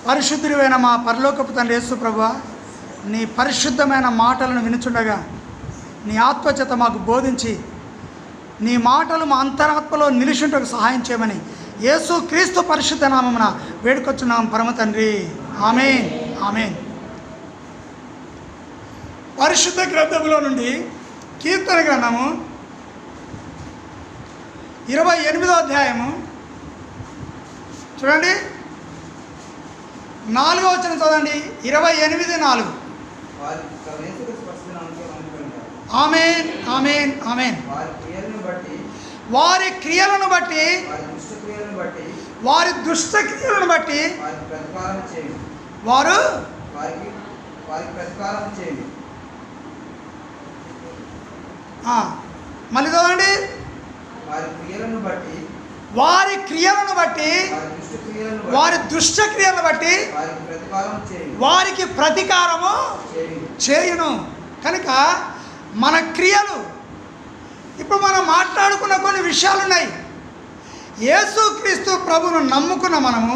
పరిశుద్ధుడైన మా పరలోకపు తండ్రి యేసు ప్రభువా, నీ పరిశుద్ధమైన మాటలను వినుచుండగా నీ ఆత్మచేత మాకు బోధించి నీ మాటలు మా అంతరాత్మలో నిలిచుంటకు సహాయం చేయమని యేసు క్రీస్తు పరిశుద్ధ నామమున వేడుకొచ్చున్నాం పరమ తండ్రి. ఆమేన్, ఆమేన్. పరిశుద్ధ గ్రంథములో నుండి కీర్తన గ్రంథము 28వ అధ్యాయము చూడండి, 4వ వచనం చదవండి. 28:4. ఆమేన్, ఆమేన్, ఆమేన్. వారి క్రియలను బట్టి, వారి దుష్ట క్రియలను బట్టి వారు మళ్ళీ చదవండి. వారి క్రియలను బట్టి, వారి దుష్ట క్రియలను బట్టి వారికి ప్రతీకారము చేయును. కనుక మన క్రియలు, ఇప్పుడు మనం మాట్లాడుకున్న కొన్ని విషయాలు ఉన్నాయి. యేసుక్రీస్తు ప్రభువును నమ్ముకున్న మనము,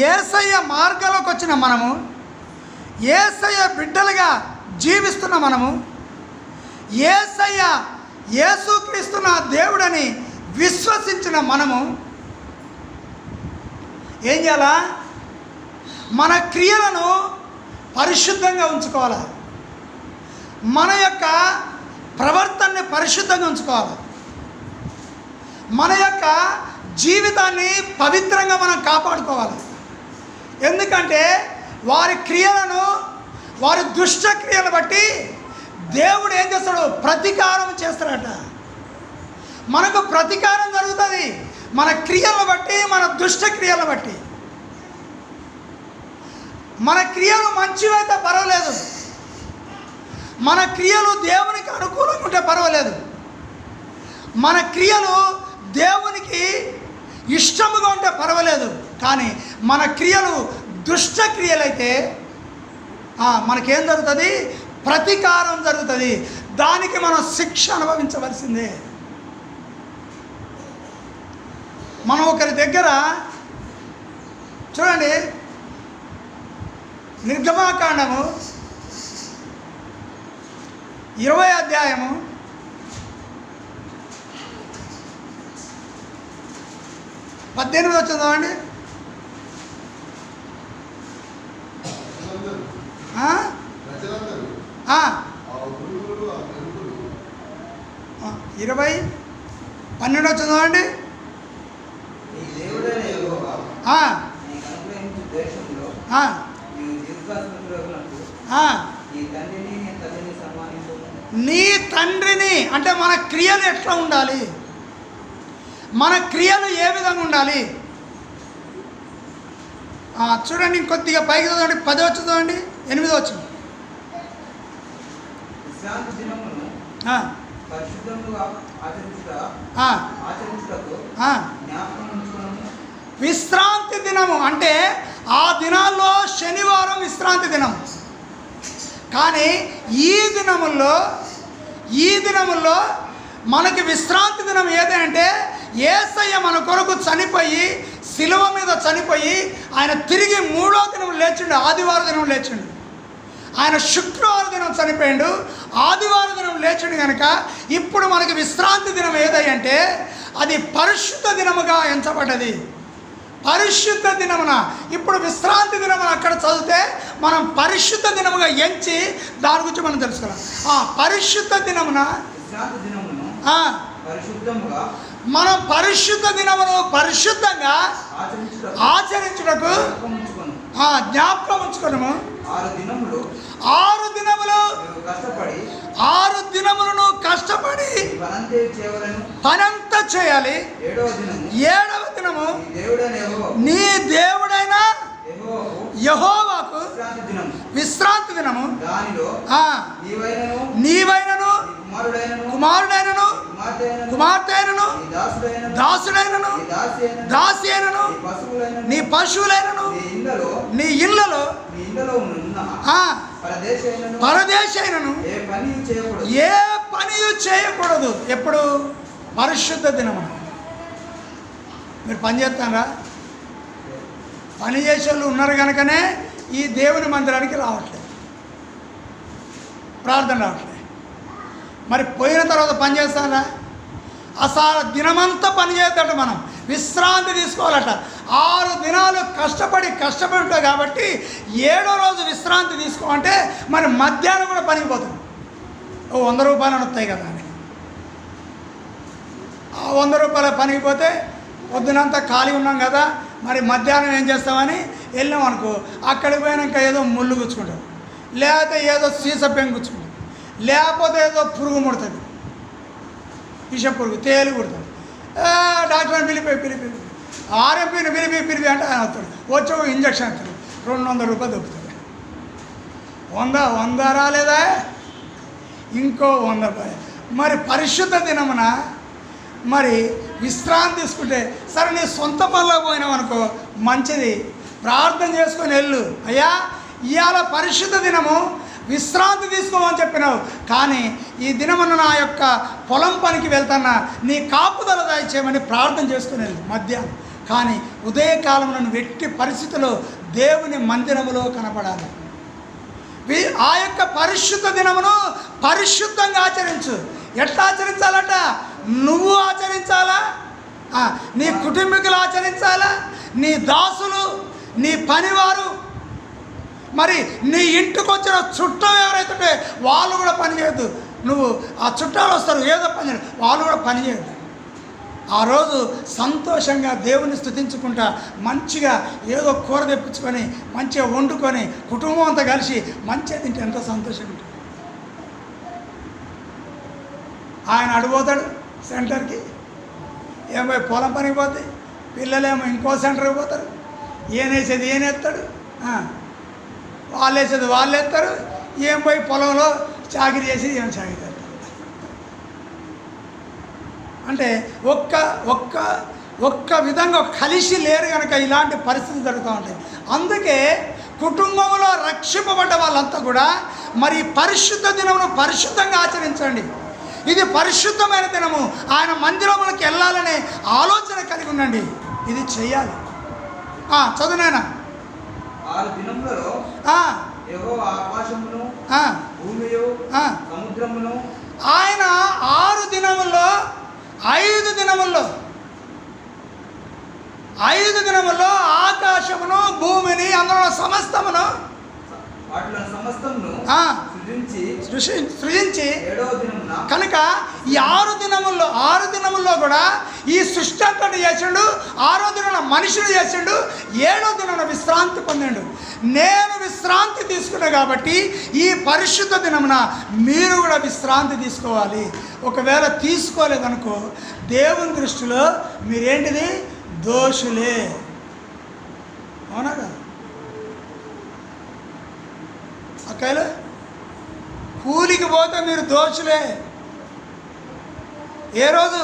యేసయ్య మార్గంలోకి వచ్చిన మనము, యేసయ్య బిడ్డలుగా జీవిస్తున్న మనము, యేసయ్య యేసుక్రీస్తు నా దేవుడని విశ్వసించిన మనము ఏం చేయాలా? మన క్రియలను పరిశుద్ధంగా ఉంచుకోవాలి. మన యొక్క ప్రవర్తనని పరిశుద్ధంగా ఉంచుకోవాలి. మన యొక్క జీవితాన్ని పవిత్రంగా మనం కాపాడుకోవాలి. ఎందుకంటే వారి క్రియలను, వారి దుష్ట క్రియలను బట్టి దేవుడు ఏం చేస్తాడు? ప్రతీకారం చేస్తాడట. మనకు ప్రతీకారం జరుగుతుంది మన క్రియలను బట్టి, మన దుష్ట క్రియలను బట్టి. మన క్రియలు మంచివైతే పర్వాలేదు, మన క్రియలు దేవునికి అనుకూలంగా ఉంటే పర్వాలేదు, మన క్రియలు దేవునికి ఇష్టముగా ఉంటే పర్వాలేదు. కానీ మన క్రియలు దుష్ట క్రియలైతే మనకేం జరుగుతుంది? ప్రతీకారం జరుగుతుంది. దానికి మనం శిక్ష అనుభవించవలసిందే. మనం ఒకరి దగ్గర చూడండి, నిర్గమాకాండము 20వ అధ్యాయము 18వ వచనం చదవండి. 20:12 చదవండి. నీ తండ్రిని అంటే మన క్రియలు ఎట్లా ఉండాలి? మన క్రియలు ఏ విధంగా ఉండాలి? చూడండి, కొద్దిగా పైకి చదవండి. 10వ చదవండి, 8వ వచనం. విశ్రాంతి దినము అంటే ఆ దినాల్లో శనివారం విశ్రాంతి దినం. కానీ ఈ దినముల్లో మనకి విశ్రాంతి దినం ఏదంటే, యేసయ్య మన కొరకు చనిపోయి, శిలువ మీద చనిపోయి, ఆయన తిరిగి 3వ దినం లేచిండు. ఆదివారం దినం లేచిండు. ఆయన శుక్రవారం దినం చనిపోయిండు, ఆదివారం దినం లేచిండు. కనుక ఇప్పుడు మనకి విశ్రాంతి దినం ఏదంటే అది పరిశుద్ధ దినముగా ఎంచబడ్డది. పరిశుద్ధ దినమున, ఇప్పుడు విశ్రాంతి దినమున అక్కడ చదివితే మనం పరిశుద్ధ దినముగా ఎంచి దాని గురించి మనం తెలుసుకోవాలి. పరిశుద్ధ దినమున మనం పరిశుద్ధ దినమును పరిశుద్ధంగా ఆచరించుటకు జ్ఞాపకం ఉంచుకున్నాము. 6 దినములను కష్టపడి పనంతా చేయాలి. 7వ దినము నీ దేవుడైన యెహోవాకు విశ్రాంతి దినము. నీవైనను, కుమారుడైనను, కుమార్తెనను, దాసుడైనను, దాసి అయినను, నీ పశువులైనను, నీ ఇళ్ళలో పరదేశైనను ఏ పని చేయకూడదు. ఎప్పుడు? పరిశుద్ధ దినము. మీరు పని చేస్తారా? పని చేసే వాళ్ళు ఉన్నారు కనుకనే ఈ దేవుని మందిరానికి రావట్లేదు, ప్రార్థన రావట్లేదు. మరి పోయిన తర్వాత పని చేస్తారా? అసలు దినమంతా పని చేయొద్దట, మనం విశ్రాంతి తీసుకోవాలట. 6 దినాలు కష్టపడి ఉంటావు కాబట్టి 7వ రోజు విశ్రాంతి తీసుకోమంటే మరి మధ్యాహ్నం కూడా పనికి పోతాం. 100 రూపాయలు వస్తాయి కదా అని ఆ 100 రూపాయల పనికి పోతే పొద్దునంతా ఖాళీ ఉన్నాం కదా, మరి మధ్యాహ్నం ఏం చేస్తామని వెళ్ళాం అనుకో, అక్కడికి పోయినాక ఏదో ముళ్ళు గుచ్చుకుంటాం, లేకపోతే ఏదో సీస పెంగు గుచ్చుకుంటాం, లేకపోతే ఏదో పురుగు ముడుతుంది, విష పురుగు తేలి కుడుతుంది. డాక్టర్ని పిలిపి ఆర్ఎంపీని పిలిపి అంటే ఆయన వస్తాడు, వచ్చి ఒక ఇంజక్షన్ అవుతాడు, 200 రూపాయలు దొరుకుతుంది. 100 రాలేదా, ఇంకో 100 రూపాయలు. మరి పరిశుద్ధ దినమున మరి విశ్రాంతి తీసుకుంటే సరే, నీ సొంత పనిలో పోయినావు అనుకో మంచిది, ప్రార్థన చేసుకొని వెళ్ళు. అయ్యా ఇవాళ పరిశుద్ధ దినము, విశ్రాంతి తీసుకోమని చెప్పినావు, కానీ ఈ దినమున నా యొక్క పొలం పనికి వెళ్తానా, నీ కాపుదల దయచేయమని ప్రార్థన చేసుకుని వెళ్ళు మధ్యాహ్నం. కానీ ఉదయకాలం నన్ను వెట్టి పరిస్థితిలో దేవుని మందిరములో కనపడాలి. ఆ యొక్క పరిశుద్ధ దినమును పరిశుద్ధంగా ఆచరించు. ఎట్లా ఆచరించాలట? నువ్వు ఆచరించాలా, నీ కుటుంబీకులు ఆచరించాలా, నీ దాసులు, నీ పనివారు, మరి నీ ఇంటికి వచ్చిన చుట్టం ఎవరైతే వాళ్ళు కూడా పని చేయొద్దు. నువ్వు ఆ చుట్టాలు వస్తారు ఏదో పని చేయదు, వాళ్ళు కూడా పని చేయొద్దు. ఆ రోజు సంతోషంగా దేవుని స్తుతించుకుంటా మంచిగా ఏదో కూర తెప్పించుకొని మంచిగా వండుకొని కుటుంబం అంతా కలిసి మంచిగా తింటే ఎంత సంతోషంగా ఉంటుంది. ఆయన అడిగిపోతాడు సెంటర్కి, ఏమో పొలం పనికి పోతే, పిల్లలేమో ఇంకో సెంటర్కి పోతారు, ఏనేసేది ఏనేస్తాడు, వాళ్ళు వేసేది వాళ్ళు వేస్తారు, ఏం పోయి పొలంలో చాకరీ చేసి ఏం చాకరీ చేస్తారు. అంటే ఒక్క విధంగా కలిసి లేరు కనుక ఇలాంటి పరిస్థితులు జరుగుతూ ఉంటాయి. అందుకే కుటుంబంలో రక్షింపబడ్డ వాళ్ళంతా కూడా మరి పరిశుద్ధ దినమును పరిశుద్ధంగా ఆచరించండి. ఇది పరిశుద్ధమైన దినము, ఆయన మందిరములకు వెళ్ళాలనే ఆలోచన కలిగి ఉండండి. ఇది చెయ్యాలి. చదువునైనా 6 దినములలో యెహోవా ఆకాశమును భూమియు సముద్రమును, ఆయన 6 దినముల్లో 5 దినముల్లో ఆకాశమును భూమిని అందులో సమస్తమును సృజించి కనుక ఈ 6 దినముల్లో కూడా ఈ సృష్టి అంతటి చేసిండు. 6వ దినాన మనుషులు చేసిండు, 7వ దినాన విశ్రాంతి పొందిండు. నేను విశ్రాంతి తీసుకున్నా కాబట్టి ఈ పరిశుద్ధ దినమున మీరు కూడా విశ్రాంతి తీసుకోవాలి. ఒకవేళ తీసుకోలేదనుకో దేవుని దృష్టిలో మీరేంటిది? దోషులే. అవునా కదా? అక్కలు కూలికి పోతే మీరు దోషులే. ఏ రోజు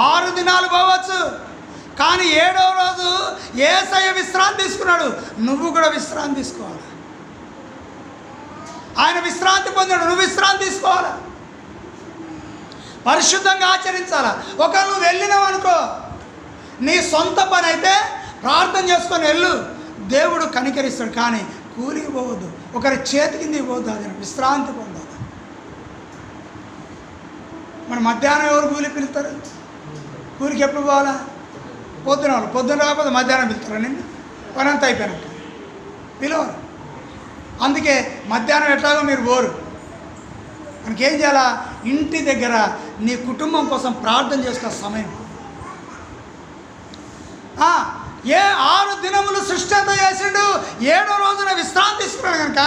6 దినాలు పోవచ్చు, కానీ 7వ రోజు యేసయ్య విశ్రాంతి తీసుకున్నాడు, నువ్వు కూడా విశ్రాంతి తీసుకోవాలి. ఆయన విశ్రాంతి పొందాడు, నువ్వు విశ్రాంతి తీసుకోవాలి. పరిశుద్ధంగా ఆచరించాలా. ఒకవేళ నువ్వు వెళ్ళినావు అనుకో, నీ సొంత పని అయితే ప్రార్థన చేసుకొని వెళ్ళు, దేవుడు కనికరిస్తాడు. కానీ కూలికి పోవద్దు, ఒకరి చేతి కిందికి పోవద్దు, అది విశ్రాంతి పొందాలి. మన మధ్యాహ్నం ఎవరు కూలి పిలుస్తారు? కూలికి ఎప్పుడు పోవాలా? పొద్దున రాకపోతే మధ్యాహ్నం పిలుస్తారా? నిన్ను పని అంతా అయిపోయినాక పిలవరు. అందుకే మధ్యాహ్నం ఎట్లాగో మీరు పోరు. మనకేం చేయాలా? ఇంటి దగ్గర నీ కుటుంబం కోసం ప్రార్థన చేసుకున్న సమయం. 6 దినములు సృష్టి అంతా చేసిండు, 7వ రోజున విశ్రాంతి తీసుకున్నాడు. కనుక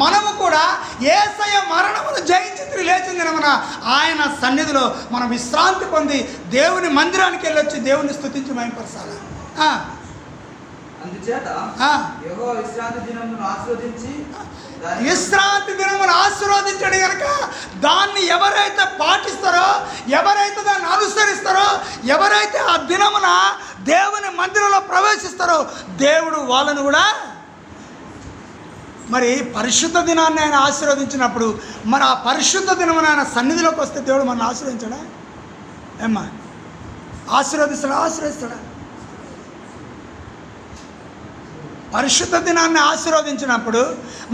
మనము కూడా యేసయ్య మరణమును జయించి లేచిన దినమున ఆయన సన్నిధిలో మనం విశ్రాంతి పొంది దేవుని మందిరానికి వెళ్ళొచ్చి దేవుని స్తుతించి మహిమపరచాలి. అందుచేత యెహోవా విశ్రాంతి దినమును ఆశీర్వదించాడు కనుక దాన్ని ఎవరైతే పాటిస్తారో, ఎవరైతే దాన్ని అనుసరిస్తారో, ఎవరైతే ఆ దినమున దేవుని మందిరంలో ప్రవేశిస్తారో దేవుడు వాళ్ళను కూడా మరి పరిశుద్ధ దినాన్ని ఆయన ఆశీర్వదించినప్పుడు మరి ఆ పరిశుద్ధ దినమున ఆయన సన్నిధిలోకి వస్తే దేవుడు మనల్ని ఆశీర్వదించాడా? ఆశీర్వదిస్తాడా? పరిశుద్ధ దినాన్ని ఆశీర్వదించినప్పుడు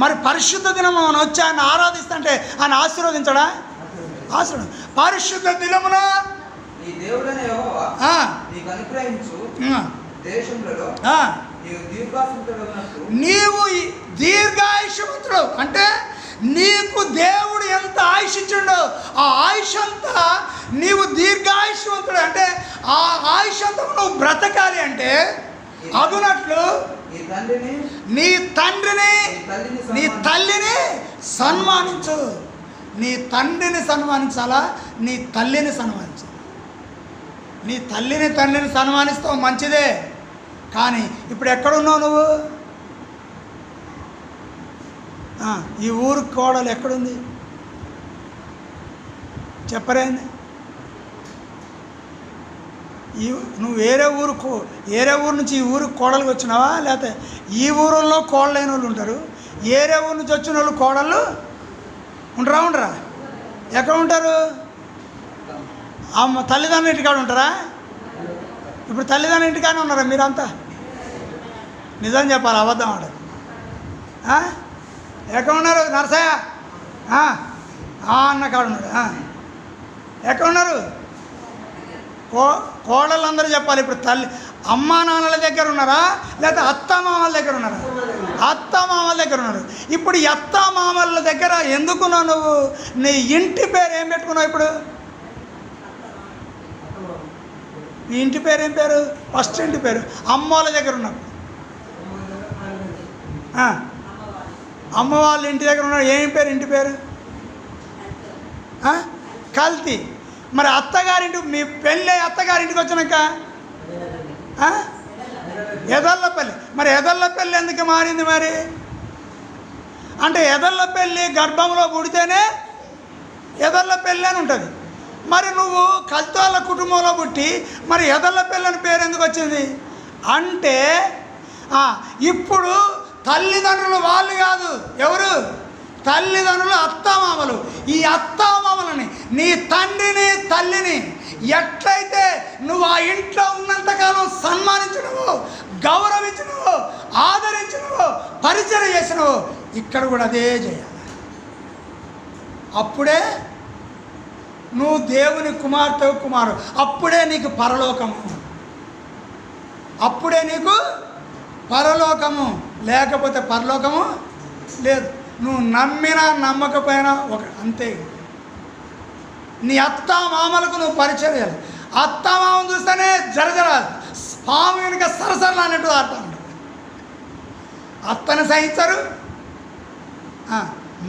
మరి పరిశుద్ధ దినం మనం వచ్చి ఆయన ఆరాధిస్తుంటే ఆయన ఆశీర్వదించడా? ఆశీర్వదం. పరిశుద్ధ దినమున నీ దేవుడైన యెహోవా నీకు అనుగ్రహించు దేశములలో నీవు దీర్ఘాయుష్మంతుడు. అంటే నీకు దేవుడు ఎంత ఆయుష్ ఇచ్చిండో ఆ ఆయుష్ అంతా నీవు దీర్ఘాయుష్మంతుడు. అంటే ఆ ఆయుష్ అంతా నువ్వు బ్రతకాలి అంటే అగునట్లు నీ తండ్రిని నీ తల్లిని సన్మానించు. నీ తండ్రిని సన్మానించాలా? నీ తల్లిని సన్మానించాలి. నీ తల్లిని తండ్రిని సన్మానిస్తావు మంచిదే, కానీ ఇప్పుడు ఎక్కడున్నావు నువ్వు? ఈ ఊరు కోడలు ఎక్కడుంది చెప్పరేంది? నువ్వు వేరే ఊరు నుంచి ఈ ఊరికి కోడలుగా వచ్చినావా? లేకపోతే ఈ ఊరిలో కోడలైన వాళ్ళు ఉంటారు, వేరే ఊరు నుంచి వచ్చిన వాళ్ళు కోడళ్ళు ఉండరా? ఎక్కడ ఉంటారు? అమ్మ తల్లిదండ్రుల ఇంటికాడ ఉంటారా? ఇప్పుడు తల్లిదండ్రుల ఇంటికానే ఉన్నారా మీరంతా? నిజం చెప్పాలి, అబద్ధం ఆడదు. ఎక్కడ ఉన్నారు? నరసయ్య అన్న కాడ ఉన్నాడు. ఎక్కడ ఉన్నారు? కోడళ్ళందరూ చెప్పాలి. ఇప్పుడు తల్లి అమ్మా నాన్నల దగ్గర ఉన్నారా? లేకపోతే అత్తమామల దగ్గర ఉన్నారా? అత్తమామల దగ్గర ఉన్నారు. ఇప్పుడు అత్తమామల దగ్గర ఎందుకున్నావు నువ్వు? నీ ఇంటి పేరు ఏం పెట్టుకున్నావు? ఇప్పుడు నీ ఇంటి పేరు ఏం పేరు? ఫస్ట్ ఇంటి పేరు అమ్మ వాళ్ళ దగ్గర ఉన్నప్పుడు, అమ్మ వాళ్ళ ఇంటి దగ్గర ఉన్నాడు. ఏం పేరు ఇంటి పేరు? కల్తీ. మరి అత్తగారింటి మీ పెళ్ళి అత్తగారింటికి వచ్చినాక ఎదళ్ళపల్లి. మరి ఎదళ్ళపల్లి ఎందుకు మారింది? మరి అంటే ఎదళ్ళపల్లి గర్భంలో పుడితేనే ఎదళ్ళపల్లి అని ఉంటుంది. మరి నువ్వు కల్తాల కుటుంబంలో పుట్టి మరి ఎదళ్ళపల్లి అని పేరు ఎందుకు వచ్చింది? అంటే ఇప్పుడు తల్లిదండ్రులు వాళ్ళు కాదు, ఎవరు? తల్లిదండ్రులు అత్తామామలు. ఈ అత్తామామలని నీ తండ్రిని తల్లిని ఎట్లయితే నువ్వు ఆ ఇంట్లో ఉన్నంతకాలం సన్మానించినవో, గౌరవించినవో, ఆదరించినవో, పరిచయం చేసినవో ఇక్కడ కూడా అదే చేయాలి. అప్పుడే నువ్వు దేవుని కుమార్తె కుమారు. అప్పుడే నీకు పరలోకము. అప్పుడే నీకు పరలోకము. లేకపోతే పరలోకము లేదు. నువ్వు నమ్మినా నమ్మకపోయినా అంతే. నీ అత్తామామలకు నువ్వు పరిచయం చేయాలి. అత్తామామను చూస్తేనే జరజరాదు, పాము వెనుక సరసరలు అన్నట్టు ఆడుతూ ఉంటారు. అత్తను సహించరు,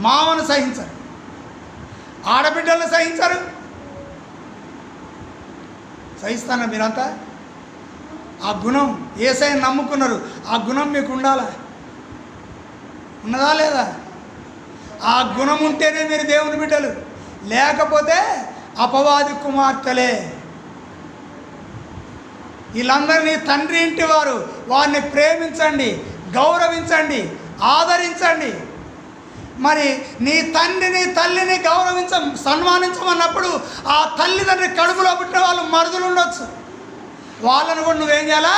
మామను సహించరు, ఆడబిడ్డలను సహించరు. సహిస్తానా మీరంతా? ఆ గుణం యేసయ్యను నమ్ముకున్నారు, ఆ గుణం మీకు ఉండాలా? ఉన్నదా లేదా? ఆ గుణం ఉంటేనే మీరు దేవుని బిడ్డలు, లేకపోతే అపవాది కుమార్తెలే. వీళ్ళందరినీ తండ్రి ఇంటి వారు, వారిని ప్రేమించండి, గౌరవించండి, ఆదరించండి. మరి నీ తండ్రిని తల్లిని సన్మానించమన్నప్పుడు ఆ తల్లిదండ్రి కడుపులో పుట్టిన వాళ్ళు మరుదులు ఉండొచ్చు, వాళ్ళను కూడా నువ్వేం చేయాలా?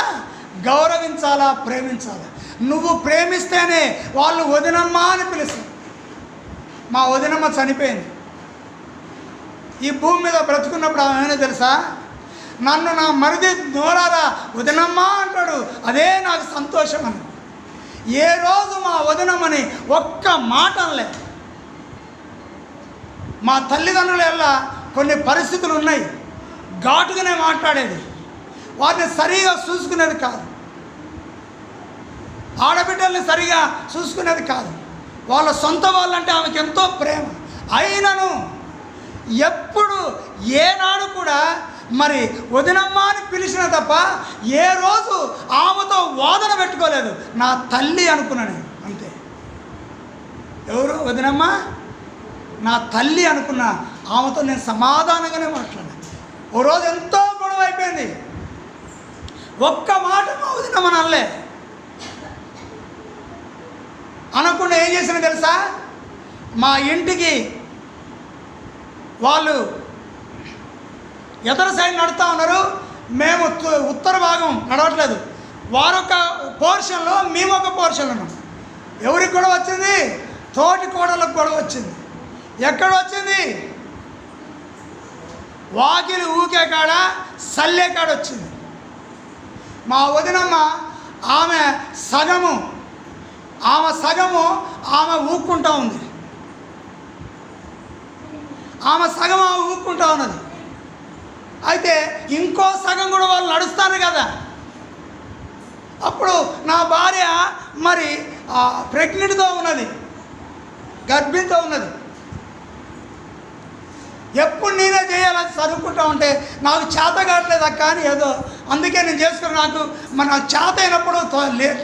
గౌరవించాలా, ప్రేమించాలా. నువ్వు ప్రేమిస్తేనే వాళ్ళు వదినమ్మ అని పిలుస్తారు. మా వదినమ్మ చనిపోయింది. ఈ భూమి మీద బ్రతుకున్నప్పుడు ఆమె తెలుసా? నన్ను నా మరిది నోరారా వదినమ్మ అంటాడు, అదే నాకు సంతోషం అని. ఏ రోజు మా వదినమ్మని ఒక్క మాట అనలే. మా తల్లిదండ్రుల వల్ల కొన్ని పరిస్థితులు ఉన్నాయి, ఘాటుగానే మాట్లాడేది, వారిని సరిగా చూసుకునేది కాదు, ఆడబిడ్డల్ని సరిగా చూసుకునేది కాదు. వాళ్ళ సొంత వాళ్ళంటే ఆమెకి ఎంతో ప్రేమ. అయినను ఎప్పుడు ఏనాడు కూడా మరి వదినమ్మ అని పిలిచిన తప్ప ఏ రోజు ఆమెతో వాదన పెట్టుకోలేదు. నా తల్లి అనుకున్నాను అంతే. ఎవరు వదినమ్మ? నా తల్లి అనుకున్న ఆమెతో నేను సమాధానంగానే మాట్లాడాను. ఓ రోజు ఎంతో గొడవ అయిపోయింది, ఒక్క మాట మా వదినమ్మ అనలే. అనకుండా ఏం చేసినా తెలుసా? మా ఇంటికి వాళ్ళు ఎదర సైడ్ నడుస్తూ ఉన్నారు, మేము ఉత్తర భాగం నడవట్లేదు, వారొక పోర్షన్లో మేము ఒక పోర్షన్ ఉన్నాం. ఎవరికి గొడవ వచ్చింది? తోటి కోడలకు గొడవ వచ్చింది. ఎక్కడ వచ్చింది? వాకిలి ఊకే కాడ సల్లే కాడ వచ్చింది. మా వదినమ్మ ఆమె సగము ఆమె ఊక్కుంటా ఉంది. ఆమె సగం ఆమె ఊక్కుంటా ఉన్నది. అయితే ఇంకో సగం కూడా వాళ్ళు నడుస్తారు కదా. అప్పుడు నా భార్య మరి ప్రెగ్నెంట్తో ఉన్నది, గర్భిణితో ఉన్నది. ఎప్పుడు నేనే చేయాలని చదువుకుంటా ఉంటే నాకు చేత కావట్లేదు అక్క అని ఏదో అందుకే నేను చేసుకుని నాకు చేత అయినప్పుడు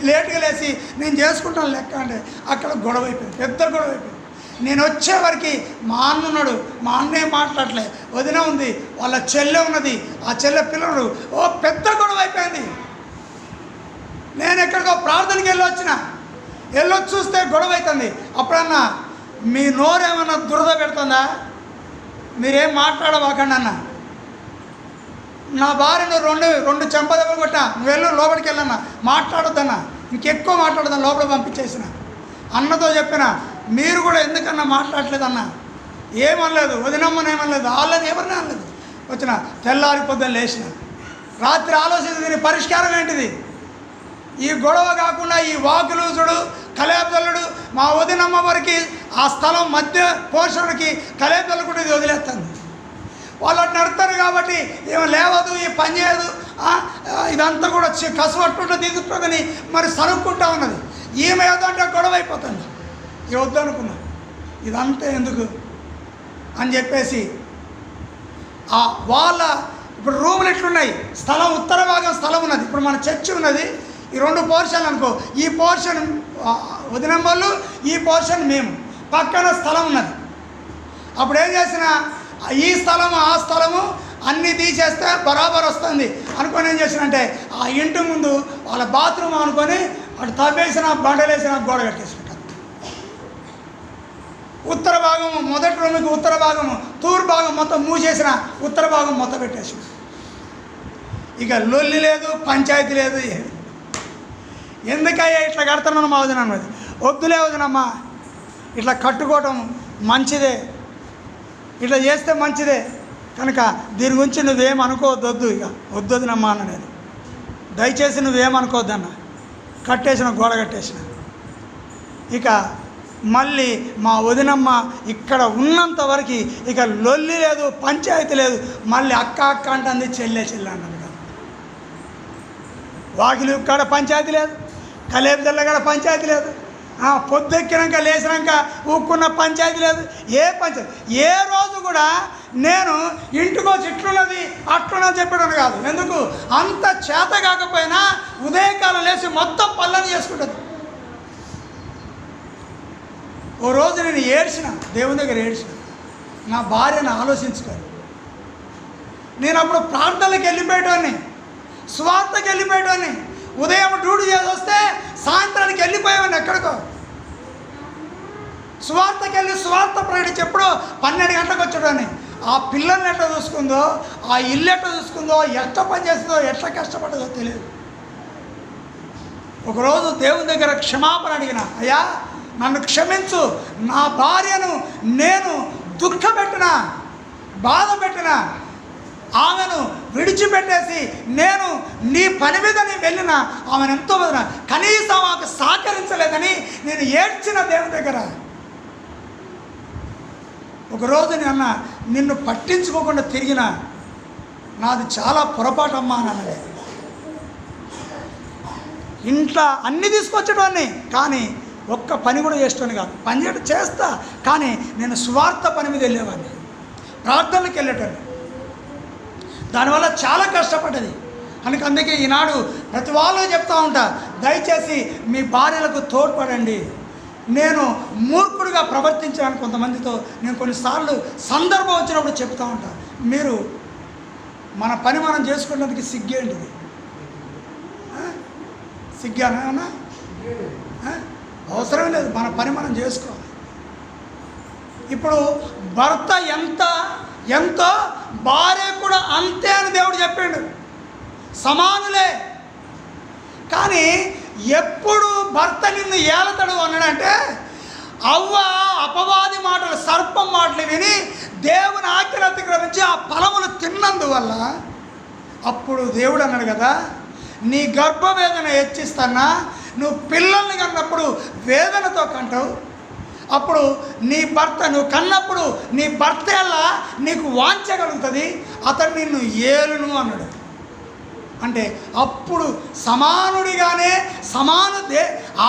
లేట్గా లేచి నేను చేసుకుంటాను లెక్క అంటే అక్కడ గొడవ అయిపోయింది, పెద్ద గొడవ అయిపోయింది. నేను వచ్చేవరకు మా అన్న ఉన్నాడు, మా అన్నే మాట్లాడలే, వదిన ఉంది, వాళ్ళ చెల్లె ఉన్నది, ఆ చెల్లె పిల్లలు, పెద్ద గొడవ అయిపోయింది. నేను ఎక్కడికో ప్రార్థనకి వెళ్ళొచ్చి చూస్తే గొడవ అవుతుంది. అప్పుడన్నా మీ నోరేమన్నా దురద పెడుతుందా? మీరేం మాట్లాడవాకండి అన్న. నా భార్యను రెండు చెంపదెబ్బలు కొట్టా, నువ్వు వెళ్ళు లోపలికి వెళ్ళన్నా, మాట్లాడొద్దన్నా, ఇంకెక్కువ మాట్లాడొద్దని లోపల పంపించేసిన. అన్నతో చెప్పిన, మీరు కూడా ఎందుకన్నా మాట్లాడలేదన్నా. ఏమనలేదు, వదినమ్మనేమనలేదు, వాళ్ళని ఎవరిని అనలేదు. వచ్చిన తెల్లారి పొద్దున్న లేచిన, రాత్రి ఆలోచించి దీని పరిష్కారం ఏంటిది? ఈ గొడవ కాకుండా ఈ వాకులు చూడు, కలేపల్లుడు మా వదినమ్మ వారికి ఆ స్థలం మధ్య పోషణకి కలేపల్లుకుంటే ఇది వదిలేస్తుంది. వాళ్ళు అటు నడతారు కాబట్టి ఏమో లేవదు, ఈ పని చేయదు, ఇదంతా కూడా కసవట్టుంటే దిగుతుందని మరి సరుక్కుంటా ఉన్నది. ఈమె ఏదో అంటే గొడవ అయిపోతుంది. ఇక వద్దనుకున్నా, ఇదంతా ఎందుకు అని చెప్పేసి వాళ్ళ ఇప్పుడు రూములు ఎట్లున్నాయి, స్థలం ఉత్తర భాగం స్థలం ఉన్నది. ఇప్పుడు మన చర్చి ఉన్నది, ఈ 2 పోర్షన్లు అనుకో, ఈ పోర్షన్ వదినమ్మలు, ఈ పోర్షన్ మేము, పక్కన స్థలం ఉన్నది. అప్పుడు ఏం చేసిన, ఈ స్థలము ఆ స్థలము అన్నీ తీసేస్తే బరాబర్ వస్తుంది అనుకొని ఏం చేసిన అంటే ఆ ఇంటి ముందు వాళ్ళ బాత్రూమ్ అనుకొని అటు తవ్వేసిన బండలేసిన గోడ కట్టేసిన. ఉత్తర భాగము మొదటి రూముకి ఉత్తర భాగము, తూర్పు భాగం మొత్తం మూసేసిన, ఉత్తర భాగం మొత్తం పెట్టేసిన. ఇక లొల్లి లేదు, పంచాయతీ లేదు. ఎందుకయ్యా ఇట్లా కడతాను మా వదిన అన్నది. వద్దులే వదినమ్మా, ఇట్లా కట్టుకోవటం మంచిదే, ఇట్లా చేస్తే మంచిదే, కనుక దీని గురించి నువ్వేం అనుకోవద్దు, ఇక వద్దొదినమ్మా అన్న. నేను దయచేసి నువ్వేమనుకోవద్దన్న. కట్టేసిన, గోడ కట్టేసిన. ఇక మళ్ళీ మా వదినమ్మ ఇక్కడ ఉన్నంత వరకు ఇక లొల్లి లేదు, పంచాయతీ లేదు. మళ్ళీ అక్క అక్క అంటుంది, చెల్లె అన్నది కాదు. వాకిలి కాడ పంచాయతీ లేదు, కలేపు తెల్లగాడ పంచాయతీ లేదు, పొద్దెక్కినాక లేచినాక ఊక్కున్న పంచాయతీ లేదు. ఏ రోజు కూడా నేను ఇంటికో ఇట్లున్నది అట్లున్నది చెప్పడం కాదు. ఎందుకు? అంత చేత కాకపోయినా ఉదయకాలం లేచి మొత్తం పనులను చేసుకుంటుంది. ఓ రోజు నేను ఏడ్చిన, దేవుని దగ్గర ఏడ్చిన, నా భార్యను ఆలోచించుకోను. నేను అప్పుడు ప్రార్థనలకు వెళ్ళిపోయేటోని, స్వార్థకి వెళ్ళిపోయేటోని. ఉదయం డ్యూటీ చేసి వస్తే సాయంత్రానికి వెళ్ళిపోయేవాడిని ఎక్కడికో. స్వార్థకి వెళ్ళి స్వార్థ ప్రకటించి ఎప్పుడో 12 గంటలకు వచ్చేటోని. ఆ పిల్లల్ని ఎట్లా చూసుకుందో, ఆ ఇల్లు ఎట్లా చూసుకుందో, ఎట్లా పని చేస్తుందో, ఎట్లా కష్టపడ్డదో తెలియదు. ఒకరోజు దేవుని దగ్గర క్షమాపణ అడిగిన, అయ్యా నన్ను క్షమించు, నా భార్యను నేను దుఃఖపెట్టిన, బాధ పెట్టిన, ఆమెను విడిచిపెట్టేసి నేను నీ పని మీద నేను వెళ్ళిన, ఆమెను ఎంతో వదిన, కనీసం ఆమెకు సహకరించలేదని నేను ఏడ్చిన దేవుని దగ్గర. ఒకరోజు నేను నిన్ను పట్టించుకోకుండా తిరిగిన, నాది చాలా పొరపాటు అమ్మా అని అన్నది. ఇంట్లో అన్నీ తీసుకొచ్చేటోని, కానీ ఒక్క పని కూడా చేసేటోని కాదు. పని చేయడం చేస్తా, కానీ నేను స్వార్థ పని మీద వెళ్ళేవాడిని, ప్రార్థనలకు వెళ్ళేటోని. దానివల్ల చాలా కష్టపడ్డది. అందుకే ఈనాడు ప్రతి వాళ్ళు చెప్తూ ఉంటా, దయచేసి మీ భార్యలకు తోడ్పడండి. నేను మూర్ఖుడిగా ప్రవర్తించడానికి కొంతమందితో నేను కొన్నిసార్లు సందర్భం వచ్చినప్పుడు చెప్తూ ఉంటా, మీరు మన పని మనం చేసుకునేందుకు సిగ్గేంటిది? సిగ్గానా? అవసరం లేదు, మన పని మనం చేసుకోవాలి. ఇప్పుడు భర్త ఎంతో భార్య కూడా అంతే అని దేవుడు చెప్పాడు. సమానులే. కానీ ఎప్పుడు భర్త నిన్ను ఏలతాడు అన్నాడంటే, అవ్వ అపవాది మాటలు, సర్పం మాటలు విని దేవుని ఆజ్ఞను అతిక్రమించి ఆ ఫలములు తిన్నందువల్ల అప్పుడు దేవుడు అన్నాడు కదా, నీ గర్భవేదన హెచ్చిస్తానా, నువ్వు పిల్లల్ని కన్నప్పుడు వేదనతో కంటావు, అప్పుడు నీ భర్త, నువ్వు కన్నప్పుడు నీ భర్త ఎలా నీకు వాంఛ కలుగుతుంది, అతడు నిన్ను ఏలును అన్నాడు. అంటే అప్పుడు సమానుడిగానే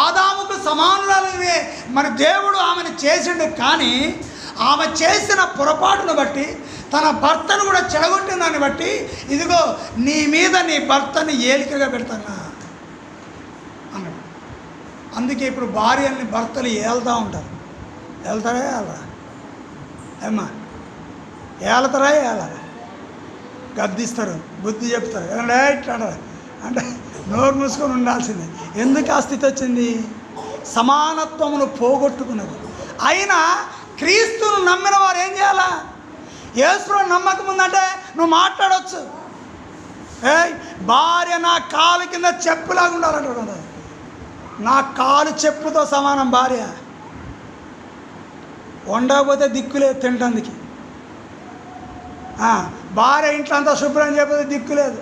ఆదాముకు సమానురాలుగానే మరి దేవుడు ఆమెను చేసిండు. కానీ ఆమె చేసిన పొరపాటును బట్టి, తన భర్తను కూడా చెడగొట్టిన దాన్ని బట్టి, ఇదిగో నీ మీద నీ భర్తని ఏలికగా పెడతానా అన్నాడు. అందుకే ఇప్పుడు భార్యల్ని భర్తలు ఏళ్తూ ఉంటారు. వెళ్తారా ఏళ్ళరా? ఏమ్మా ఏళ్తారా ఏళ్ళరా? గద్దిస్తారు, బుద్ధి చెప్తారు, ఇట్లా అంటే నోరు మూసుకొని ఉండాల్సిందే. ఎందుకు ఆ స్థితి వచ్చింది? సమానత్వమును పోగొట్టుకున్నది. అయినా క్రీస్తును నమ్మిన వారు ఏం చేయాలా? యేసును నమ్మకముందంటే నువ్వు మాట్లాడవచ్చు. భార్య నా కాలు కింద చెప్పులాగా ఉండాలంటాడు కదా. నా కాలు చెప్పుతో సమానం భార్య. వండకపోతే దిక్కులేదు తినటానికి. భార్య ఇంట్లో అంతా శుభ్రం చేయకపోతే దిక్కులేదు.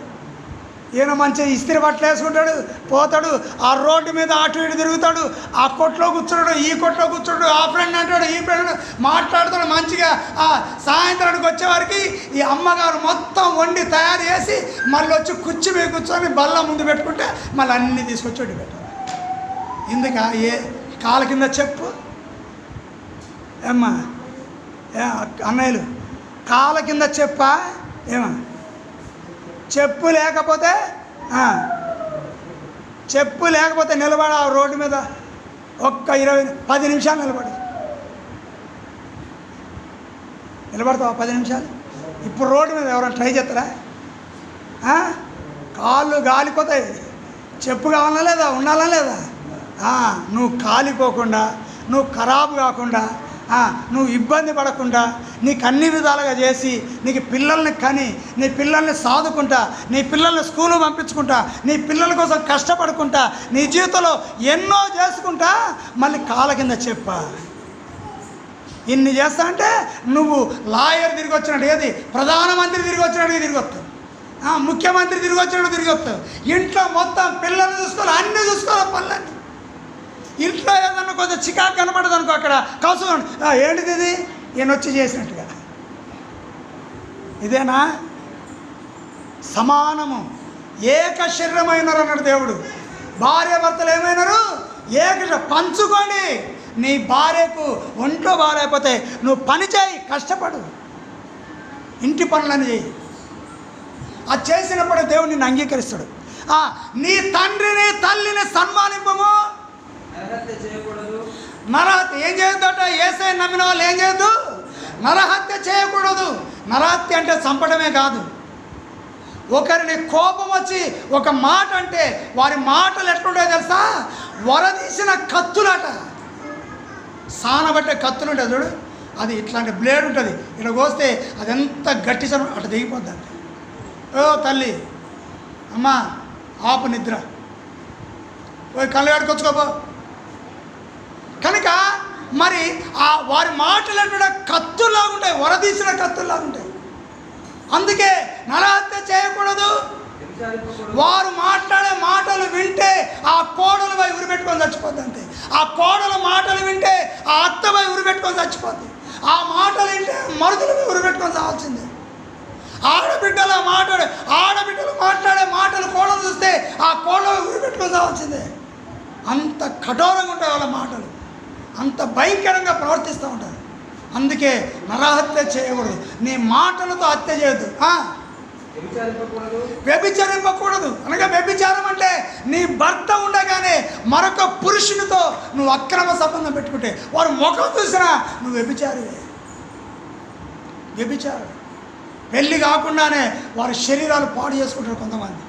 ఈయన మంచిగా ఇస్త్రీ బట్టలు వేసుకుంటాడు, పోతాడు, ఆ రోడ్డు మీద అటు ఇటు తిరుగుతాడు, ఆ కొట్లో కూర్చున్నాడు, ఈ కొట్లో కూర్చున్నాడు, ఆ ఫ్రెండ్ అంటాడు, ఈ ఫ్రెండ్ మాట్లాడుతాడు మంచిగా. ఆ సాయంత్రానికి వచ్చేవారికి ఈ అమ్మగారు మొత్తం వండి తయారు చేసి మళ్ళీ వచ్చి కుర్చీ మీద కూర్చొని బల్ల ముందు పెట్టుకుంటే మళ్ళీ అన్నీ తీసుకొచ్చి వండి పెట్టాలి. ఇందుక ఏ కాళ్ళ కింద చెప్పు ఏమ్మా అన్నయ్యలు, కాళ్ళ కింద చెప్పా ఏమా? చెప్పు లేకపోతే నిలబడ ఆ రోడ్డు మీద ఒక్క 10 నిమిషాలు నిలబడతావా? 10 నిమిషాలు. ఇప్పుడు రోడ్డు మీద ఎవరైనా ట్రై చేస్తారా? కాళ్ళు గాలిపోతాయి. చెప్పు కావాలా లేదా? ఉండాలా లేదా? నువ్వు కాలిపోకుండా, నువ్వు ఖరాబు కాకుండా, నువ్వు ఇబ్బంది పడకుండా, నీకు అన్ని విధాలుగా చేసి, నీకు పిల్లల్ని కని, నీ పిల్లల్ని సాదుకుంటా, నీ పిల్లల్ని స్కూలు పంపించుకుంటా, నీ పిల్లల కోసం కష్టపడుకుంటా, నీ జీవితంలో ఎన్నో చేసుకుంటా, మళ్ళీ కాళ్ళ కింద చెప్పా. ఇన్ని చేస్తా అంటే నువ్వు లాయర్ తిరిగి వచ్చినట్టు, ఏది ప్రధానమంత్రి తిరిగి వచ్చినట్టుగా తిరిగి వస్తావు, ముఖ్యమంత్రి తిరిగి వచ్చినట్టు తిరిగి వస్తావు. ఇంట్లో మొత్తం పిల్లల్ని చూసుకోవాలి, అన్నీ చూసుకోవాలి, పనులన్నీ. ఇంట్లో ఏదన్నా కొంచెం చికాకు కనపడదు అనుకో, అక్కడ కౌసం ఏంటిది ఇది, ఈయన వచ్చి చేసినట్టుగా. ఇదేనా సమానము? ఏక శరీరమైనారు అన్నాడు దేవుడు. భార్య భర్తలు ఏమైనారు? పంచుకోండి. నీ భార్యకు ఒంట్లో బాగాలేకపోతే నువ్వు పని చేయి, కష్టపడు, ఇంటి పనులని చేయి. అది చేసినప్పుడు దేవుడు నిన్ను అంగీకరిస్తాడు. నీ తండ్రిని తల్లిని సన్మానింపము. నరహత్య ఏం చేయొద్దట? యేసయ్యను నమ్మిన వాళ్ళు ఏం చేయొద్దు? నరహత్య చేయకూడదు. నరహత్య అంటే చంపడమే కాదు, ఒకరిని కోపం వచ్చి ఒక మాట అంటే వారి మాటలు ఎట్లుంటాయో తెలుసా? వరదీసిన కత్తులట. సానబట్టే కత్తులు ఉంటుంది చూడు, అది ఇట్లాంటి బ్లేడ్ ఉంటుంది, ఇలా కోస్తే అది ఎంత గట్టి సరం అట్లా దిగిపోద్ది. అంటే ఓ తల్లి, అమ్మా ఆపు నిద్ర, ఓ కళ్ళు కడుకొచ్చుకోపో. కనుక మరి ఆ వారి మాటలు అంటే కత్తుల్లాగుంటాయి, వరదీసిన కత్తుల్లాగుంటాయి. అందుకే నరహత్య చేయకూడదు. వారు మాట్లాడే మాటలు వింటే ఆ కోడలు పై ఉరిపెట్టుకొని చచ్చిపోద్ది. అంతే. ఆ కోడల మాటలు వింటే ఆ అత్తపై ఉరిపెట్టుకొని చచ్చిపోద్ది. ఆ మాటలు వింటే మరుదులపై ఉరిపెట్టుకొని చావాల్సిందే. ఆడబిడ్డలు మాట్లాడే మాటలు కోడలు చూస్తే ఆ కోడల ఉరిపెట్టుకొని చావాల్సిందే. అంత కఠోరంగా ఉంటాయి వాళ్ళ మాటలు, అంత భయంకరంగా ప్రవర్తిస్తూ ఉంటారు. అందుకే నరహత్య చేయకూడదు. నీ మాటలతో హత్య చేయొద్దు. వ్యభిచరింపకూడదు. అనగా వ్యభిచారం అంటే నీ భర్త ఉండగానే మరొక పురుషునితో నువ్వు అక్రమ సంబంధం పెట్టుకుంటే వారు ముఖం చూసినా నువ్వు వ్యభిచారివే. వ్యభిచారం. పెళ్ళి కాకుండానే వారి శరీరాలు పాడు చేసుకుంటారు కొంతమంది.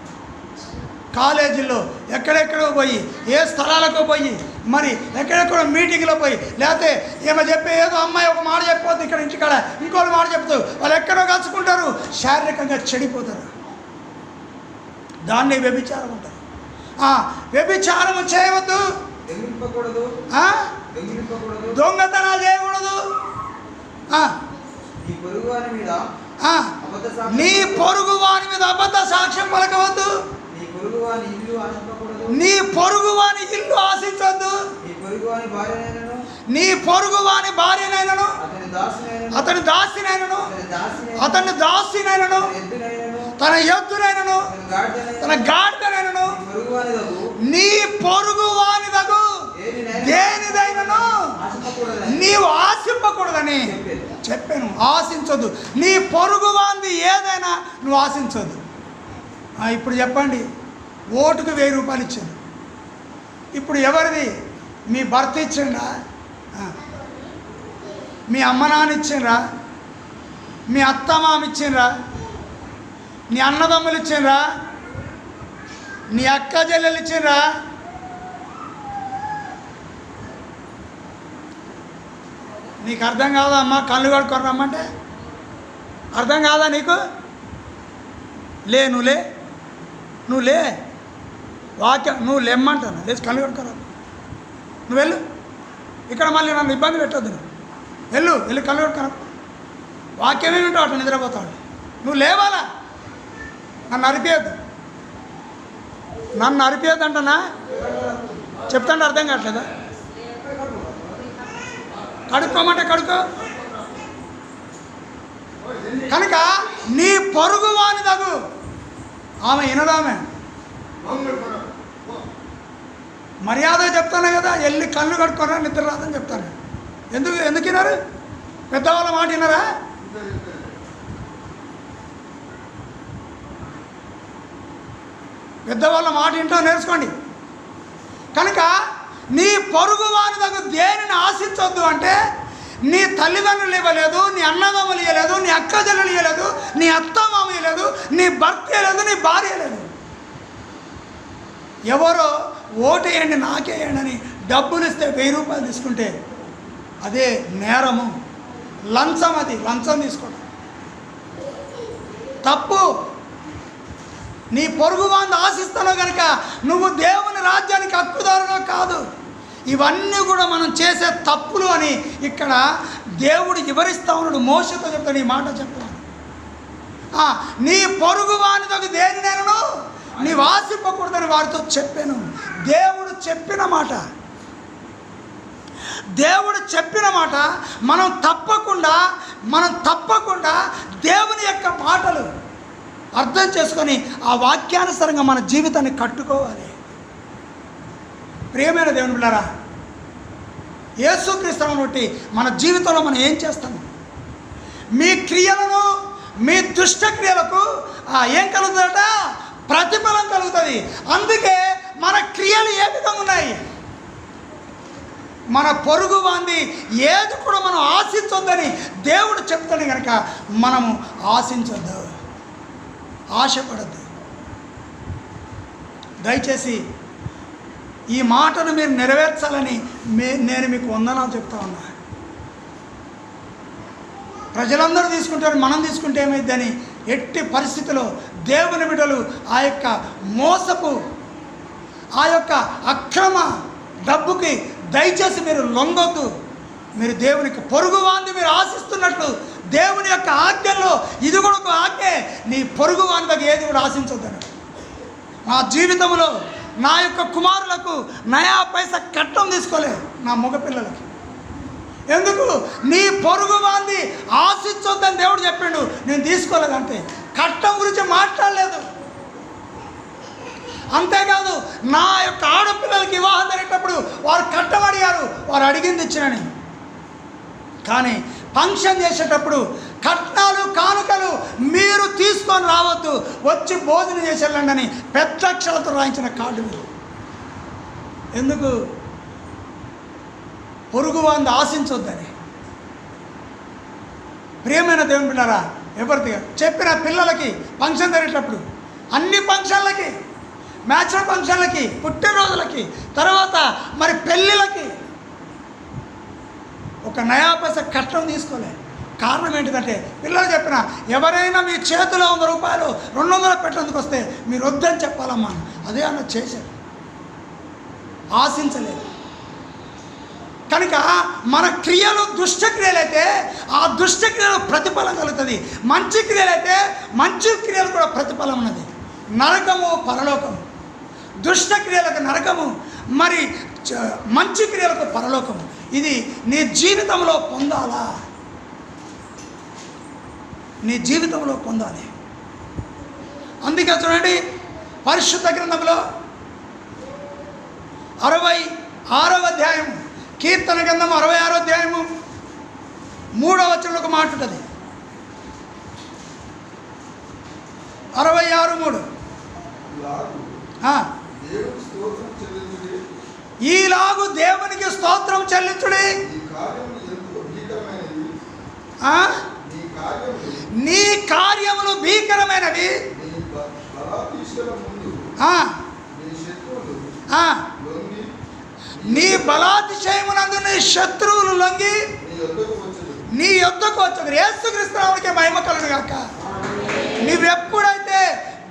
కాలేజీల్లో ఎక్కడెక్కడో పోయి, ఏ స్థలాలకు పోయి, మరి ఎక్కడెక్కడో మీటింగ్లో పోయి, లేకపోతే ఏమో చెప్పే ఏదో అమ్మాయి ఒక మాట చెప్పిపోతుంది, ఇక్కడ ఇంటికాడ ఇంకోటి మాట చెప్తూ వాళ్ళు ఎక్కడో కలుసుకుంటారు, శారీరకంగా చెడిపోతారు. దాన్ని వ్యభిచారం ఉంటారు. వ్యభిచారము చేయవద్దు, దొంగిలింపకూడదు, దొంగతనాలు చేయకూడదు, నీ పొరుగువాని మీద నీ పొరుగు వాని మీద అబద్ధ సాక్ష్యం పలకవద్దు, నీ పొరుగువాని ఇల్లు ఆశింపకూడదు, నీ పొరుగు వాని ఇల్లు ఆశించవద్దు, నీ పొరుగువాని భార్యనైనను, నీ పొరుగు వాని భార్యనైనను, అతని దాసినైనను, అతని దాసినైనను, తన ఎద్దునైనను, తన గాడిదనైనను, నీ పొరుగు వానిదగు దేనిదైనను నీవు ఆశింపకూడదని చెప్పాను. ఆశించొద్దు. నీ పొరుగు వాంది ఏదైనా నువ్వు ఆశించొద్దు. ఇప్పుడు చెప్పండి, ఓటుకు 1000 రూపాయలు ఇచ్చాను. ఇప్పుడు ఎవరిది? మీ భర్త ఇచ్చిండ్రా? మీ అమ్మ నాన్న ఇచ్చిండ్రా? మీ అత్త మామ ఇచ్చిండ్రా? నీ అన్నదమ్ములు ఇచ్చిండ్రా? నీ అక్క చెల్లెలు ఇచ్చిండ్రా? నీకు అర్థం కాదా అమ్మ? కళ్ళు కడుక్కొని రమ్మంటే అర్థం కాదా నీకు? నువ్వు లే వాక్యం నువ్వు లేమ్మంటాను. లేచి కళ్ళు కడుకోరా. నువ్వు వెళ్ళు. ఇక్కడ మళ్ళీ నన్ను ఇబ్బంది పెట్టొద్దు. నువ్వు వెళ్ళి కళ్ళు కడుకోరా. వాక్యమే వింటావు, అట్లా నిద్రపోతాడు. నువ్వు లేవాలా? నన్ను అరిపేయద్దు అంటనా? చెప్తాంటే అర్థం కావట్లేదా? కడుక్కోమంటే కడుక్కో. కనుక నీ పొరుగు వానిదగు ఆమె వినదామె మర్యాద చెప్తాను కదా, వెళ్ళి కళ్ళు కడుక్కోరా, నిద్ర రాదని చెప్తాను. ఎందుకు విన్నారు? పెద్దవాళ్ళ మాట విన్నారా? పెద్దవాళ్ళ మాట ఇంట్లో నేర్చుకోండి. కనుక నీ పొరుగు వాని దగ్గర దేనిని ఆశించొద్దు అంటే, నీ తల్లిదండ్రులు ఇవ్వలేదు, నీ అన్నదమ్ములు ఇవ్వలేదు, నీ అక్క చెల్లెలు ఇవ్వలేదు, నీ అత్త మామ ఇవ్వలేదు, నీ భర్త ఇవ్వలేదు, నీ భార్య లేదు. ఎవరో ఓటేయండి నాకేయండి అని డబ్బులు ఇస్తే 1000 రూపాయలు తీసుకుంటే అదే నేరము, లంచం. అది లంచం తీసుకోవడం తప్పు. నీ పొరుగు వాంది ఆశిస్తున్నావు కనుక నువ్వు దేవుని రాజ్యానికి హక్కుదారులో కాదు. ఇవన్నీ కూడా మనం చేసే తప్పులు అని ఇక్కడ దేవుడు వివరిస్తా ఉన్నాడు. మోషతో చెప్తాడు ఈ మాట. చెప్తాను, నీ పొరుగు వానితో దేనినైనా నీవు ఆశింపకూడదని వారితో చెప్పాను. దేవుడు చెప్పిన మాట మనం తప్పకుండా దేవుని యొక్క మాటలు అర్థం చేసుకొని ఆ వాక్యానుసారంగా మన జీవితాన్ని కట్టుకోవాలి. ప్రియమైన దేవుని బిడ్డలారా, యేసుక్రీస్తును బట్టి మన జీవితంలో మనం ఏం చేస్తాము? మీ క్రియలను, మీ దుష్ట క్రియలకు ఏం కలుగుతుందట? ప్రతిఫలం కలుగుతుంది. అందుకే మన క్రియలు ఏ విధంగా ఉన్నాయి? మన పొరుగు వాంది ఏది కూడా మనం ఆశించొద్దని దేవుడు చెప్తాడు కనుక మనము ఆశించొద్దు, ఆశపడద్దు. దయచేసి ఈ మాటను మీరు నెరవేర్చాలని నేను మీకు వందనాలు చెప్తా ఉన్నా. ప్రజలందరూ తీసుకుంటారు, మనం తీసుకుంటే ఏమైందని ఎట్టి పరిస్థితిలో దేవుని బిడ్డలు ఆ యొక్క మోసపు, ఆ యొక్క అక్రమ డబ్బుకి దయచేసి మీరు లొంగొద్దు. మీరు దేవునికి పొరుగు వాంది మీరు ఆశిస్తున్నట్లు దేవుని యొక్క ఆజ్ఞల్లో ఇది కూడా ఒక ఆజ్ఞే. నీ పొరుగు వాని దగ్గర ఏది కూడా ఆశించొద్దని. నా జీవితంలో నా యొక్క కుమారులకు నయా పైసా కట్టం తీసుకోలే, నా మగపిల్లలకి. ఎందుకు? నీ పొరుగు వాంది ఆశించొద్దని దేవుడు చెప్పిండు, నేను తీసుకోలేదంటే. కట్టం గురించి మాట్లాడలేదు. అంతేకాదు, నా యొక్క ఆడపిల్లలకి వివాహం జరిగేటప్పుడు వారు కట్టం అడిగారు, వారు అడిగింది ఇచ్చినని. కానీ ఫంక్షన్ చేసేటప్పుడు కట్నాలు కానుకలు మీరు తీసుకొని రావద్దు, వచ్చి భోజనం చేసి వెళ్ళండి అని పెద్ద అక్షరాలతో రాయించిన కార్డు మీరు. ఎందుకు? పొరుగు వాంది ఆశించొద్దని. ప్రియమైన దేవుని బిడ్డలారా, ఎవరిదిగా చెప్పిన పిల్లలకి ఫంక్షన్ జరిగేటప్పుడు, అన్ని ఫంక్షన్లకి, మ్యాచ్ల ఫంక్షన్లకి, పుట్టినరోజులకి, తర్వాత మరి పెళ్ళిళ్ళకి ఒక నయా పైసా కట్టం తీసుకోలే. కారణం ఏంటిదంటే, పిల్లలు చెప్పిన ఎవరైనా మీ చేతిలో 100 రూపాయలు 200 పెట్టేందుకు వస్తే మీరు వద్దని చెప్పాలమ్మా. అదే అన్న చేశారు. ఆశించలేదు. కనుక మన క్రియలు దుష్టక్రియలైతే ఆ దుష్టక్రియలు ప్రతిఫలం కలుగుతుంది, మంచి క్రియలైతే మంచి క్రియలు కూడా ప్రతిఫలం ఉన్నది. నరకము పరలోకము, దుష్టక్రియలకు నరకము, మరి మంచి క్రియలకు పరలోకము. ఇది నీ జీవితంలో పొందాలా, నీ జీవితంలో పొందాలి. అందుకే చూడండి పరిశుద్ధ గ్రంథంలో 66వ అధ్యాయము, కీర్తన గ్రంథం 66వ అధ్యాయము 3వ వచనంలో ఒక మాట ఉంటుంది. 66:3 ఈలాగు దేవునికి స్తోత్రం చెల్లించుడి, నీ కార్యములు భీకరమైనవి, నీ బలాతిశయమునందు నీ శత్రువులు లొంగి నీ యొద్దకు వచ్చారు. యేసుక్రీస్తు నామమునకే మహిమ కలుగును గాక. నీవెప్పుడైతే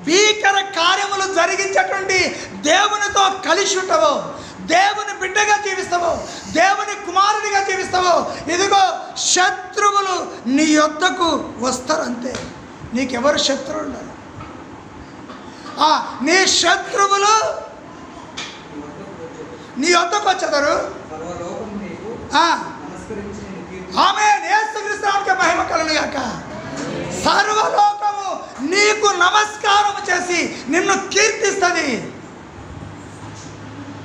భీకర కార్యములు జరిగించేటువంటి దేవునితో కలిసి ఉంటావో, దేవుని బిడ్డగా జీవిస్తావో, దేవుని కుమారుడిగా జీవిస్తావో, ఇదిగో శత్రువులు నీ యొద్దకు వస్తారు. అంతే, నీకెవరు శత్రువులు ఉండరు. నీ శత్రువులు నీ యొద్దకు వచ్చేదారు. ఆమేన్. యేసుక్రీస్తు నామమునకే మహిమ కలుగును గాక. సర్వలోకము నీకు నమస్కారం చేసి నిన్ను కీర్తిస్తుంది.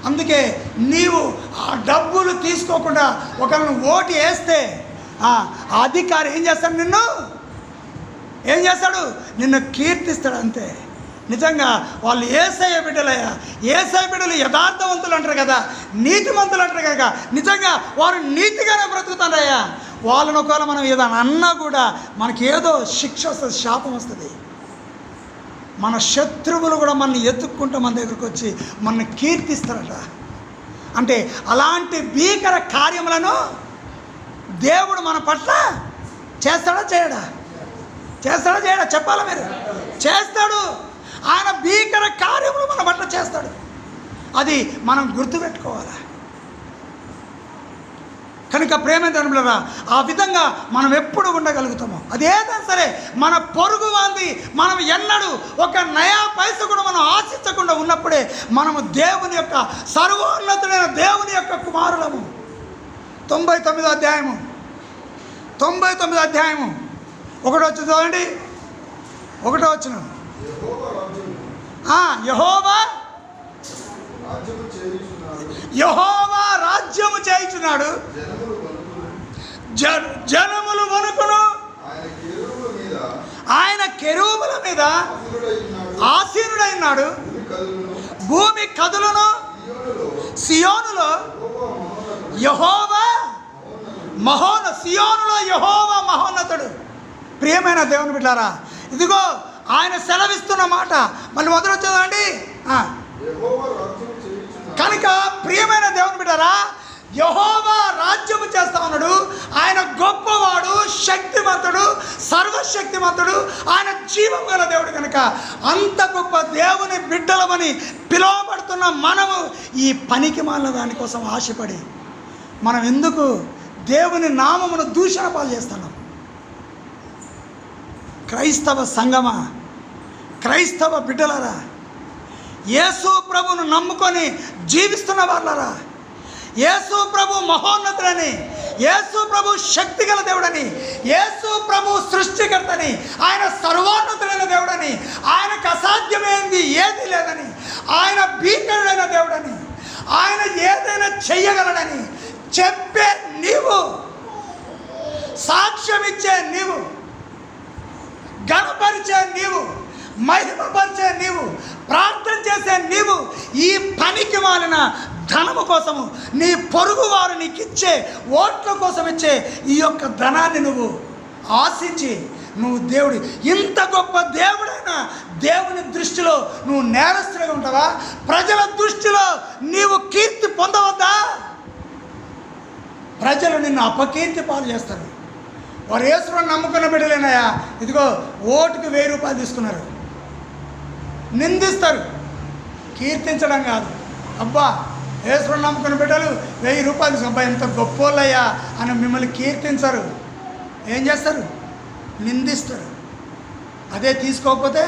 అందుకే నీవు ఆ డబ్బులు తీసుకోకుండా ఒకరిని ఓటు వేస్తే ఆ అధికారి ఏం చేస్తాడు? ఏం చేస్తాడు? నిన్ను కీర్తిస్తాడు. అంతే. నిజంగా వాళ్ళు యేసయ్య బిడ్డలయ్యా. యేసయ్య బిడ్డలు యథార్థవంతులు అంటారు కదా, నీతిమంతులు అంటారు కదా. నిజంగా వారు నీతిగానే బ్రతుకుతారయ్యా. వాళ్ళని ఒకవేళ మనం ఏదైనా అన్నా కూడా మనకి ఏదో శిక్ష వస్తుంది, శాపం వస్తుంది. మన శత్రువులు కూడా మనల్ని ఎత్తుక్కుంటూ మన దగ్గరకు వచ్చి మనల్ని కీర్తిస్తారట. అంటే అలాంటి భీకర కార్యములను దేవుడు మన పట్ల చేస్తాడా చేయడా? చేస్తాడా చేయడా? చెప్పాలా మీరు? చేస్తాడు. ఆయన భీకర కార్యములు మన పట్ల చేస్తాడు. అది మనం గుర్తుపెట్టుకోవాలి. కనుక ప్రేమేంద్రులారా, ఆ విధంగా మనం ఎప్పుడు ఉండగలుగుతామో అదేదైనా సరే మన పొరుగు వాంది మనం ఎన్నడూ ఒక నయా పైస కూడా మనం ఆశించకుండా ఉన్నప్పుడే మనము దేవుని యొక్క సర్వోన్నతుడైన దేవుని యొక్క కుమారులము. 99వ అధ్యాయము 1 వచ్చి చూడండి. 1 వచనం. యెహోవా రాజ్యము చేయుచున్నాడు, జనములు వణుకును, ఆయన కెరూబుల మీద ఆసీనుడైనాడు, భూమి కదులును, సియోనులో యెహోవా సియోనులో యెహోవా మహోన్నతుడు. ప్రియమైన దేవుని బిడ్డలారా, ఇదిగో ఆయన సెలవిస్తున్న మాట మళ్ళీ మొదలు వచ్చేదండి. కనుక ప్రియమైన దేవుని బిడ్డలారా, యెహోవా రాజ్యము చేస్తా ఉన్నాడు. ఆయన గొప్పవాడు, శక్తిమంతుడు, సర్వశక్తిమంతుడు, ఆయన జీవం గల దేవుడు. కనుక అంత గొప్ప దేవుని బిడ్డలమని పిలువబడుతున్న మనము ఈ పనికి మాలిన దానికోసం ఆశపడి మనం ఎందుకు దేవుని నామమును దూషణ పాలు చేస్తున్నాం? క్రైస్తవ సంగమా, క్రైస్తవ బిడ్డలారా, యేసు ప్రభువును నమ్ముకొని జీవిస్తున్న వాళ్ళరా, యేసు ప్రభు మహోన్నతుడని, యేసు ప్రభు శక్తిగల దేవుడని, యేసు ప్రభు సృష్టికర్తని, ఆయన సర్వోన్నతుడైన దేవుడని, ఆయనకు అసాధ్యమైంది ఏది లేదని, ఆయన భీకరుడైన దేవుడని, ఆయన ఏదైనా చెయ్యగలడని చెప్పే నీవు, సాక్ష్యం ఇచ్చే నీవు, గణపరిచే నీవు, మహిమపరిచే నీవు, ప్రార్థన చేసే నీవు, ఈ పనికి మాలిన ధనము కోసము, నీ పొరుగు వారు నీకు ఇచ్చే ఓట్ల కోసం ఇచ్చే ఈ యొక్క ధనాన్ని నువ్వు ఆశించి నువ్వు దేవుడి, ఇంత గొప్ప దేవుడైన దేవుని దృష్టిలో నువ్వు నేరస్తుడిగా ఉంటావా? ప్రజల దృష్టిలో నీవు కీర్తి పొందవద్దా? ప్రజలు నిన్ను అపకీర్తి పాలు చేస్తారు. వారు యేసుని నమ్ముకున్న బిడ్డలేనాయా, ఇదిగో ఓటుకు 1000 రూపాయలు తీసుకున్నారు, నిందిస్తారు. కీర్తించడం కాదు. అబ్బా యేసుని నమ్ముకున్న బిడ్డలు 1000 రూపాయలు సంపాదించి ఎంత గొప్పోళ్ళయ్యా అని మిమ్మల్ని కీర్తించరు. ఏం చేస్తారు? నిందిస్తారు. అదే తీసుకోకపోతే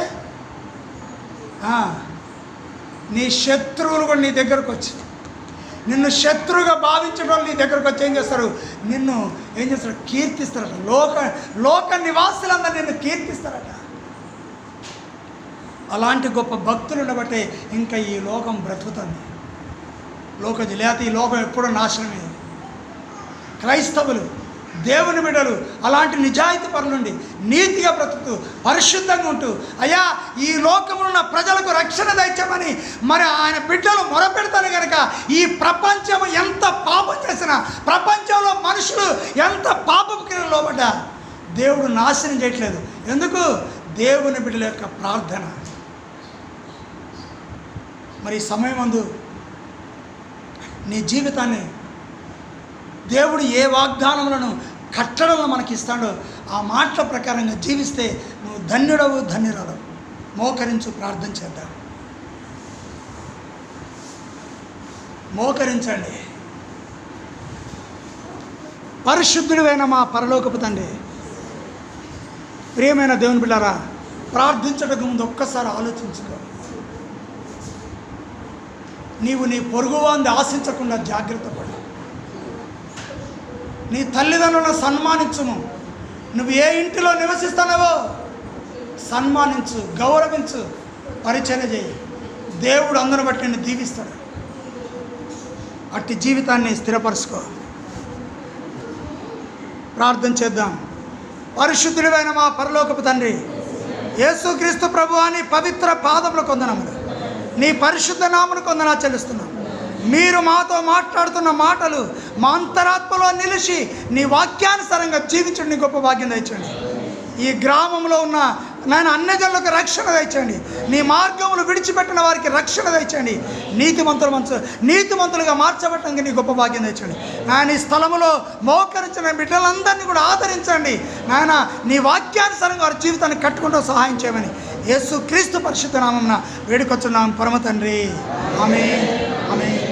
నీ శత్రువులు కూడా నీ దగ్గరకు వచ్చి నిన్ను శత్రువుగా భావించే వాళ్ళు నీ దగ్గరకు వచ్చి ఏం చేస్తారు? నిన్ను ఏం చేస్తారు? కీర్తిస్తారట. లోక నివాసులందరూ నిన్ను కీర్తిస్తారట. అలాంటి గొప్ప భక్తులు ఉండబట్టే ఇంకా ఈ లోకం బ్రతుకుతుంది. లేకపోతే ఈ లోకం ఎప్పుడూ నాశనమే. క్రైస్తవులు, దేవుని బిడ్డలు అలాంటి నిజాయితీ పరులుండి నీతిగా బ్రతుకుతూ పరిశుద్ధంగా ఉంటూ అయ్యా ఈ లోకంలో ఉన్న ప్రజలకు రక్షణ దయచేయమని మరి ఆయన బిడ్డలు మొరపెడతాను కనుక ఈ ప్రపంచం ఎంత పాపం చేసినా, ప్రపంచంలో మనుషులు ఎంత పాపపు క్రియలు లోబడ్డా దేవుడు నాశనం చేయట్లేదు. ఎందుకు? దేవుని బిడ్డల యొక్క ప్రార్థన. మరి ఈ సమయమందు నీ జీవితాన్ని దేవుడు ఏ వాగ్దానములను కట్టడంలో మనకి ఇస్తాడో ఆ మాటల ప్రకారంగా జీవిస్తే నువ్వు ధన్యుడవు, ధన్యురాలు. మోకరించు, ప్రార్థన చేద్దాం. మోకరించండి. పరిశుద్ధుడివైన మా పరలోకపు తండ్రి, ప్రియమైన దేవుని బిడ్డలారా, ప్రార్థించడానికి ముందు ఒక్కసారి ఆలోచించుకో. నీవు నీ పొరుగువాన్ని ఆశించకుండా జాగ్రత్త పడు. నీ తల్లిదండ్రులను సన్మానించుము. నువ్వు ఏ ఇంటిలో నివసిస్తున్నావో సన్మానించు, గౌరవించు, పరిచర్య చేయి. దేవుడు అందరిని బట్టి నిన్ను దీవిస్తాడు. అట్టి జీవితాన్ని స్థిరపరచుకో. ప్రార్థన చేద్దాం. పరిశుద్ధుడైన మా పరలోకపు తండ్రి, యేసుక్రీస్తు ప్రభువా నీ పవిత్ర పాదముల కొందనములు, నీ పరిశుద్ధ నామమును కొందనా చెల్లిస్తున్నాం. మీరు మాతో మాట్లాడుతున్న మాటలు మా అంతరాత్మలో నిలిచి నీ వాక్యానుసారంగా జీవించండి. గొప్ప భాగ్యం దయచండి. ఈ గ్రామంలో ఉన్న నాయన అన్యజనులకు రక్షణ దయచండి. నీ మార్గములు విడిచిపెట్టిన వారికి రక్షణ దయచండి. నీతిమంతులుగా మార్చబట్టడానికి నీ గొప్ప భాగ్యం దయచండి. నాయన ఈ స్థలములో మోకరించిన బిడ్డలందరినీ కూడా ఆదరించండి. నాయన నీ వాక్యానుసారంగా వారి జీవితాన్ని కట్టుకుంటూ సహాయం చేయమని యేసు క్రీస్తు పరిశుద్ధ నామమున వేడుకొచ్చున్నాం పరమ తండ్రి. ఆమేన్, ఆమేన్.